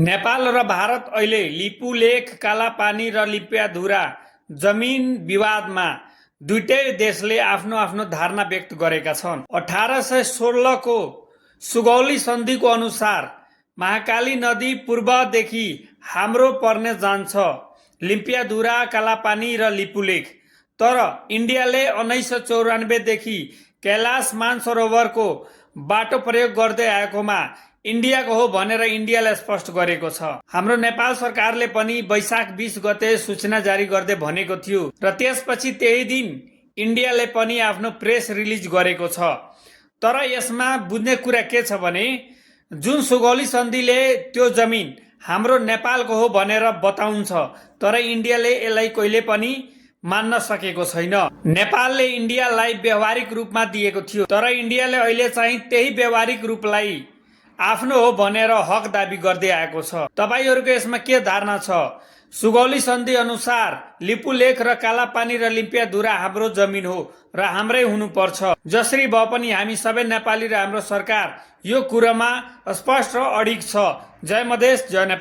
नेपाल र भारत अहिले लिपुलेख, कालापानी र लिप्याधुरा जमिन विवादमा दुईटै देशले आफ्नो आफ्नो धारणा व्यक्त गरेका छन्। 1816 को सुगौली सन्धिको अनुसार महाकाली नदी पूर्वदेखि हाम्रो पर्ने जान्छ लिप्याधुरा, कालापानी र लिपुलेख। तर इन्डियाले 1994 देखि कैलाश मानसरोवरको बाटो प्रयोग गर्दै आएकोमा इन्डियाको हो भनेर इन्डियाले स्पष्ट गरेको छ। हाम्रो नेपाल सरकारले पनि वैशाख 20 गते सूचना जारी गर्दै भनेको थियो र त्यसपछि त्यही दिन इन्डियाले पनि आफ्नो प्रेस रिलिज गरेको छ। तर यसमा बुझ्ने कुरा के छ भने जुन सुगौली सन्धिले त्यो जमिन हाम्रो नेपालको हो भनेर बताउँछ, तर इन्डियाले यसलाई कहिले पनि मान्न सकेको छैन। नेपालले इन्डियालाई व्यवहारिक रूपमा दिएको थियो, तर इन्डियाले अहिले चाहिँ त्यही व्यवहारिक रूपलाई आफ्नो हो भनेर हक दाबी गर्दै आएको छ। तपाईहरुको यसमा के धारणा छ? सुगौली सन्धि अनुसार लिपुलेख र कालापानी र लिप्याधुरा हाम्रो जमिन हो र हाम्रै हुनुपर्छ। जसरी भए पनि हामी सबै नेपाली र हाम्रो सरकार यो कुरामा स्पष्ट र अडिग छ। जय मधेस, जय नेपाल।